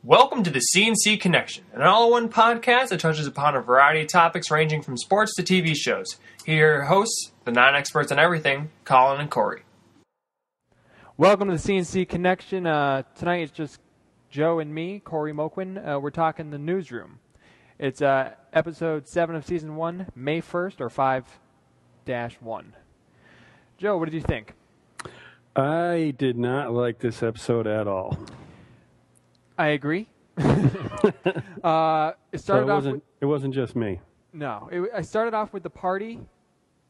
Welcome to the C&C Connection, an all-in-one podcast that touches upon a variety of topics ranging from sports to TV shows. Here are your hosts, the non-experts on everything, Colin and Corey. Welcome to the C&C Connection. Tonight it's just Joe and me, Corey Moquin. We're talking the Newsroom. It's episode 7 of season 1, May 1st, or 5-1. Joe, what did you think? I did not like this episode at all. I agree. It started off. It wasn't just me. No, I started off with the party,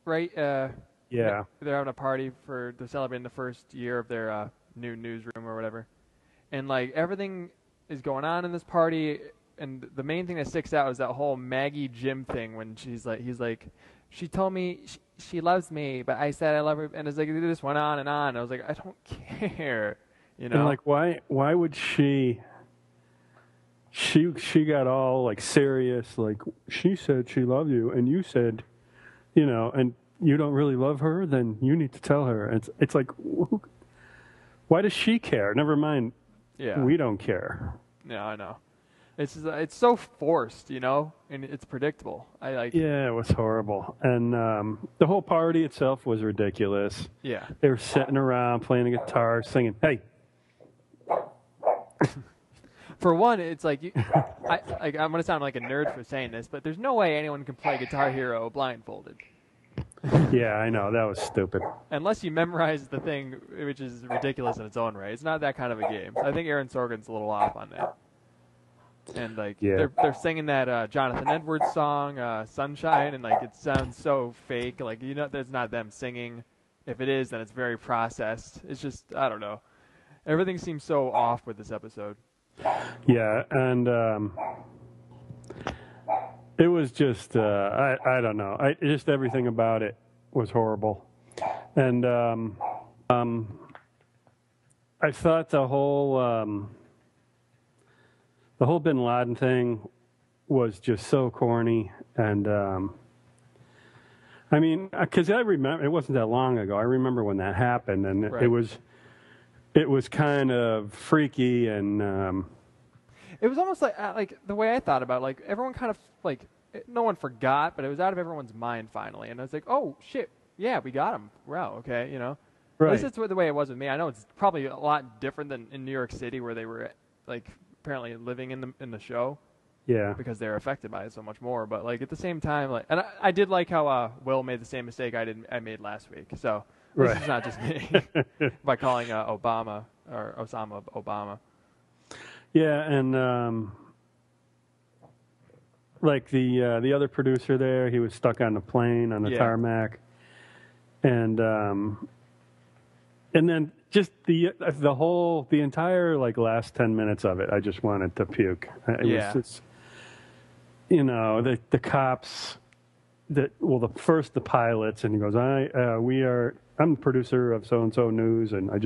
right? Yeah. They're having a party they're celebrating the first year of their new newsroom or whatever, and like everything is going on in this party. And the main thing that sticks out is that whole Maggie Jim thing when he's like, she told me she loves me, but I said I love her, and it's like it just went on and on. I was like, I don't care, you know. And like, why would she? She got all like serious, like she said she loved you, and you said, you know, and you don't really love her, then you need to tell her. It's like, why does she care? Never mind. Yeah, we don't care. Yeah, I know. It's so forced, you know, and it's predictable. Yeah, it was horrible, and the whole party itself was ridiculous. Yeah, they were sitting around playing a guitar, singing, "Hey." For one, it's like I'm gonna sound like a nerd for saying this, but there's no way anyone can play Guitar Hero blindfolded. Yeah, I know, that was stupid. Unless you memorize the thing, which is ridiculous in its own right. It's not that kind of a game. I think Aaron Sorkin's a little off on that. And they're singing that Jonathan Edwards song, "Sunshine," and like it sounds so fake. Like there's not them singing. If it is, then it's very processed. It's just I don't know. Everything seems so off with this episode. Yeah, and it was just I don't know. Just everything about it was horrible, and I thought the whole Bin Laden thing was just so corny, and I mean, because I remember it wasn't that long ago. I remember when that happened, and right. It was kind of freaky, and it was almost like the way I thought about it, like everyone kind of like no one forgot, but it was out of everyone's mind finally, and I was like, oh shit, yeah, we got him. Wow, okay, you know. Right. At least that's the way it was with me. I know it's probably a lot different than in New York City where they were like apparently living in the show. Yeah. Because they're affected by it so much more, but like at the same time, like, and I did like how Will made the same mistake I made last week. So. This is not just me by calling Obama or Osama Obama. Yeah, and like the other producer there, he was stuck on the plane on the tarmac, and then just the entire like last 10 minutes of it, I just wanted to puke. It was just, you know, the cops. The pilots, and he goes, I'm the producer of so-and-so news, and I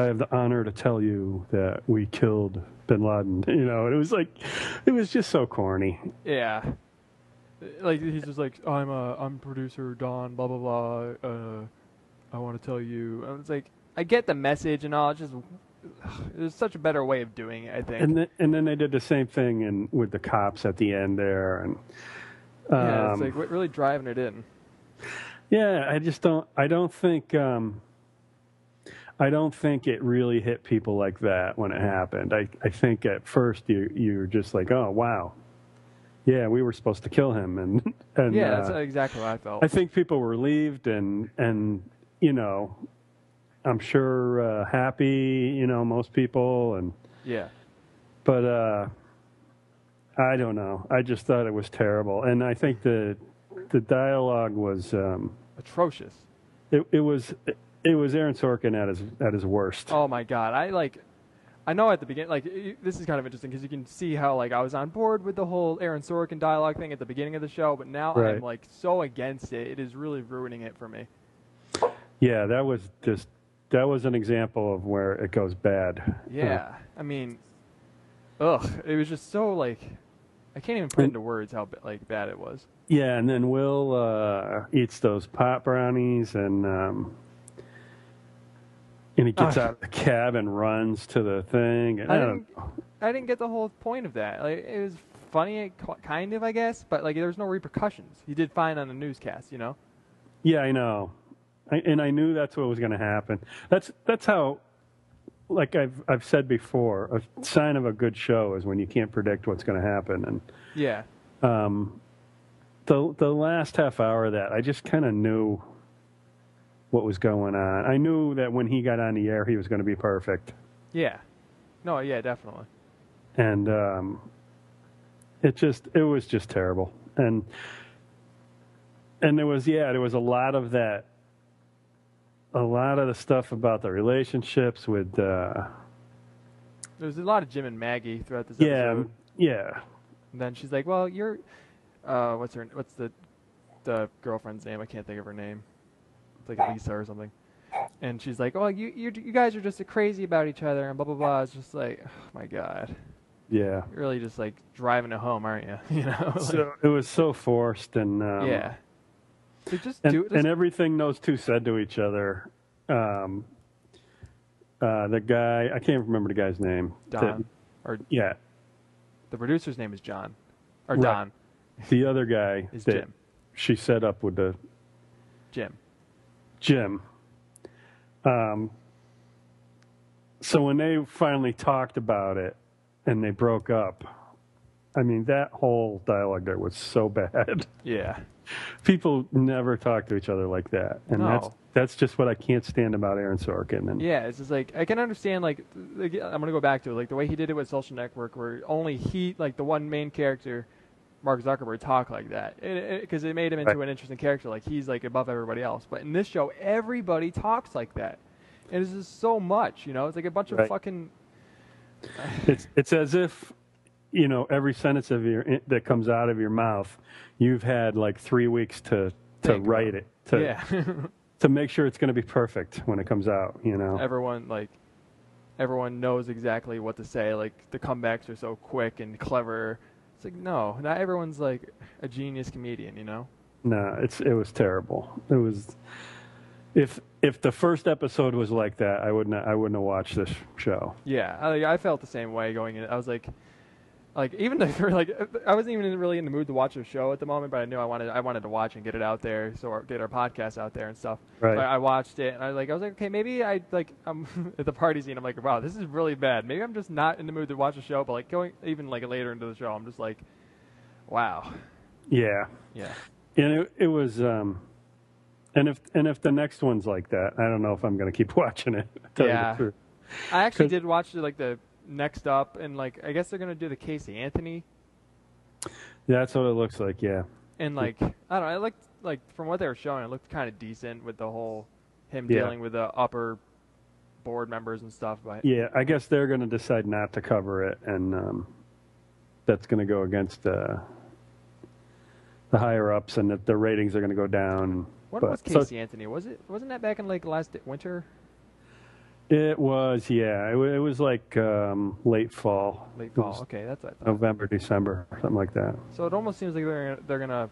have the honor to tell you that we killed Bin Laden. You know, and it was just so corny. Yeah. Like, he's just like, I'm producer Don, blah, blah, blah, I want to tell you. And it's like, I get the message and all, there's such a better way of doing it, I think. And then they did the same thing with the cops at the end there, and yeah, it's like really driving it in. Yeah, I don't think it really hit people like that when it happened. I think at first you're just like, oh wow, yeah, we were supposed to kill him, and yeah, that's exactly what I felt. I think people were relieved and you know, I'm sure happy, you know, most people, and yeah, but I don't know. I just thought it was terrible, and I think the dialogue was atrocious. It was Aaron Sorkin at his worst. Oh my God! I know at the beginning, like this is kind of interesting because you can see how like I was on board with the whole Aaron Sorkin dialogue thing at the beginning of the show, but now I'm like so against it. It is really ruining it for me. Yeah, that was an example of where it goes bad. Yeah, I mean, it was just so like. I can't even put into words how like bad it was. Yeah, and then Will eats those pot brownies, and And he gets out of the cab and runs to the thing. And I didn't get the whole point of that. Like, it was funny, kind of, I guess, but like there was no repercussions. He did fine on the newscast, you know? Yeah, I know. And I knew that's what was going to happen. That's how, like I've said before, a sign of a good show is when you can't predict what's going to happen. And yeah, the last half hour of that, I just kind of knew what was going on. I knew that when he got on the air, he was going to be perfect. Yeah. No, yeah, definitely. And it was just terrible. And there was a lot of that. A lot of the stuff about the relationships with. There's a lot of Jim and Maggie throughout this episode. Yeah. And then she's like, "Well, you're, what's the girlfriend's name? I can't think of her name. It's like Lisa or something." And she's like, "Oh, you guys are just crazy about each other and blah blah blah." It's just like, oh my god. Yeah. You're really just like driving it home, aren't you? You know. So it was so forced and. Yeah. So and everything those two said to each other. The guy, I can't remember the guy's name. Don. Yeah. The producer's name is John. Or right. Don. The other guy is Jim. She set up with the Jim. So when they finally talked about it and they broke up, I mean, that whole dialogue there was so bad. Yeah. People never talk to each other like that. And that's just what I can't stand about Aaron Sorkin. And yeah, it's just like, I can understand, like I'm going to go back to it, like the way he did it with Social Network, where only he, like the one main character, Mark Zuckerberg, talk like that. Because it made him into an interesting character, like he's like above everybody else. But in this show, everybody talks like that. And it's just so much, you know? It's like a bunch of fucking... It's as if... You know, every sentence that comes out of your mouth, you've had like 3 weeks to write it, to make sure it's going to be perfect when it comes out. You know, everyone knows exactly what to say. Like the comebacks are so quick and clever. It's like no, not everyone's like a genius comedian. You know? No, it was terrible. It was if the first episode was like that, I wouldn't have watched this show. Yeah, I felt the same way going in. I was like even though I wasn't even really in the mood to watch a show at the moment, but I knew I wanted to watch and get it out there, so get our podcast out there and stuff. Right. So I watched it and I was like, okay, maybe I'm at the party scene. I'm like, wow, this is really bad. Maybe I'm just not in the mood to watch a show. But like going even like later into the show, I'm just like, wow. Yeah. Yeah. And it was and if the next one's like that, I don't know if I'm going to keep watching it. Yeah. I actually did watch like the next up, and like I guess they're gonna do the Casey Anthony. Yeah, that's what it looks like. Yeah, and like I don't know, I looked like from what they were showing, it looked kind of decent with the whole him dealing with the upper board members and stuff. But yeah, I guess they're gonna decide not to cover it, and that's gonna go against the higher ups, and that the ratings are gonna go down. What was Casey Anthony? Wasn't that back in like last winter? It was, yeah. It was like late fall. Late fall. Okay, that's what I thought. November, December, something like that. So it almost seems like they're gonna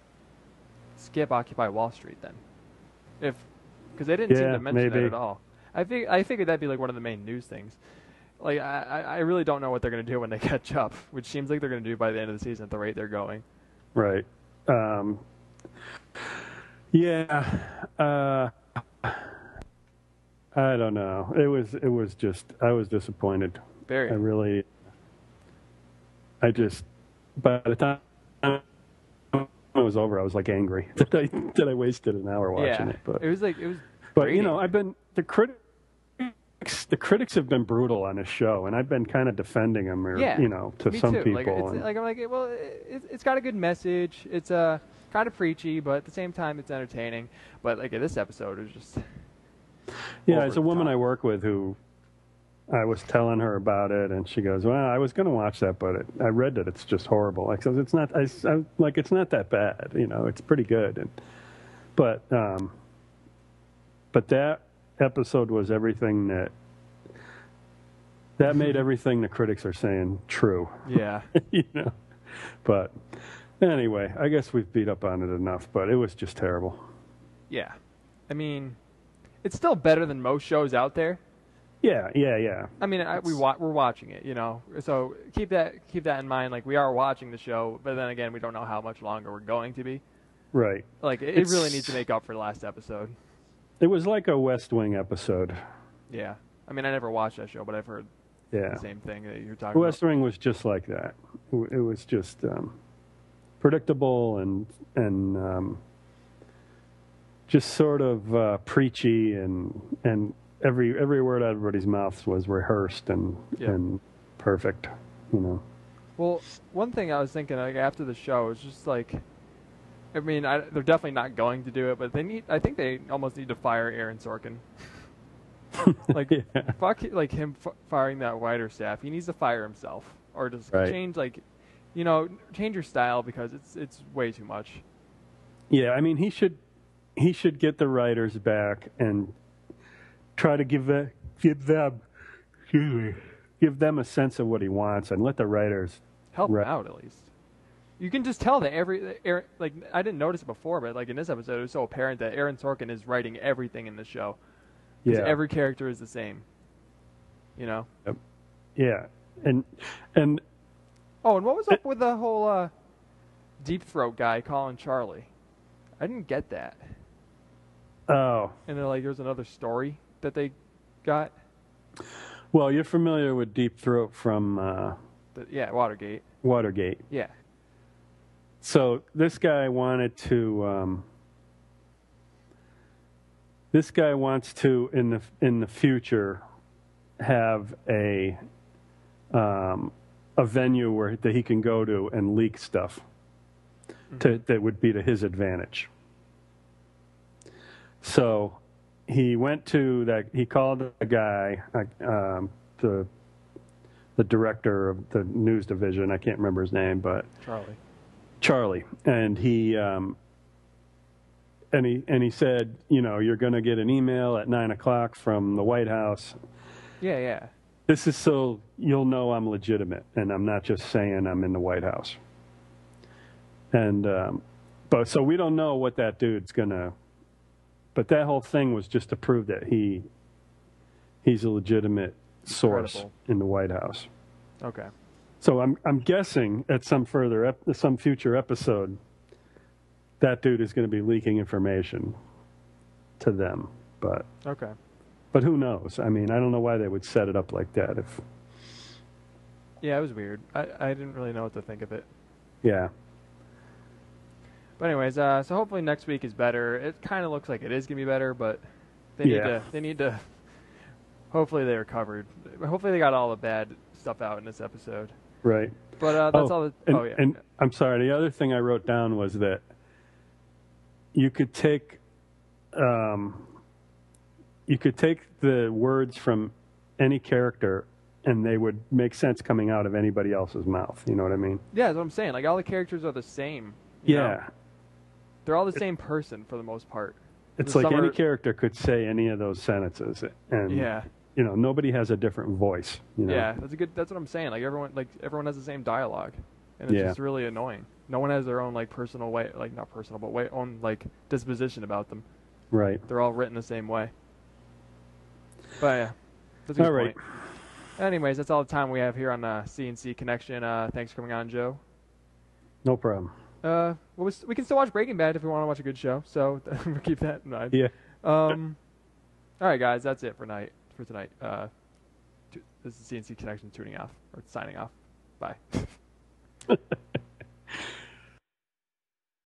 skip Occupy Wall Street then, because they didn't seem to mention that at all. I figured that'd be like one of the main news things. Like I really don't know what they're gonna do when they catch up, which seems like they're gonna do by the end of the season at the rate they're going. Right. Yeah. I don't know. It was just I was disappointed. Very. By the time it was over, I was like angry that I wasted an hour watching it. But it was. But you know, the critics have been brutal on this show, and I've been kind of defending them, to some too. people. It's got a good message. It's kind of preachy, but at the same time, it's entertaining. But like this episode is just. Yeah, as a woman I work with who I was telling her about it, and she goes, "Well, I was going to watch that, but I read that it's just horrible." Like, so it's not. It's not that bad. You know, it's pretty good. But that episode was everything that made everything the critics are saying true. Yeah. You know. But anyway, I guess we've beat up on it enough. But it was just terrible. Yeah, I mean. It's still better than most shows out there. Yeah. I mean, we're watching it, so keep that in mind. Like, we are watching the show, but then again, we don't know how much longer we're going to be. Right. Like, it really needs to make up for the last episode. It was like a West Wing episode. Yeah. I mean, I never watched that show, but I've heard the same thing that you're talking about. West Wing was just like that. It was just predictable and just sort of preachy, and every word out of everybody's mouth was rehearsed and perfect, Well, one thing I was thinking, like, after the show is just like, I mean, they're definitely not going to do it, but I think they almost need to fire Aaron Sorkin. Like, fuck, like him firing that writer staff. He needs to fire himself, or just change, like, change your style, because it's way too much. Yeah, I mean, he should get the writers back and try to give them a sense of what he wants, and let the writers help him out at least. You can just tell that like, I didn't notice it before, but like in this episode, it was so apparent that Aaron Sorkin is writing everything in the show. Because every character is the same. Yep. Yeah, and oh, and what was up with the whole Deep Throat guy calling Charlie? I didn't get that. Oh. And they're like, there's another story that they got. Well, you're familiar with Deep Throat from Watergate. Watergate. Yeah. So this guy wanted to. This guy wants to, in the future, have a venue that he can go to and leak stuff that would be to his advantage. So he went to that. He called a guy, the director of the news division. I can't remember his name, but Charlie, and he. And he said, you're going to get an email at 9:00 from the White House. Yeah. This is so you'll know I'm legitimate, and I'm not just saying I'm in the White House. And but so we don't know what that dude's gonna. But that whole thing was just to prove that he's a legitimate source in the White House. Okay. So I'm guessing at some future episode, that dude is going to be leaking information to them, but who knows? I mean, I don't know why they would set it up like that. It was weird. I didn't really know what to think of it. Yeah. But anyways, so hopefully next week is better. It kind of looks like it is going to be better, but they need to. Hopefully they recovered. Hopefully they got all the bad stuff out in this episode. Right. But that's all. And I'm sorry. The other thing I wrote down was that. You could take the words from any character, and they would make sense coming out of anybody else's mouth. You know what I mean? Yeah, that's what I'm saying. Like, all the characters are the same. You know? They're all the same person for the most part. It's like any character could say any of those sentences, and nobody has a different voice. Yeah, that's what I'm saying. Like everyone has the same dialogue, and it's just really annoying. No one has their own personal way, not personal, but own disposition about them. Right. They're all written the same way. But yeah, that's a good point. Anyways, that's all the time we have here on CNC Connection. Thanks for coming on, Joe. No problem. We can still watch Breaking Bad if we want to watch a good show. So keep that in mind. Yeah. All right, guys, that's it for tonight. This is CNC Connection signing off. Bye.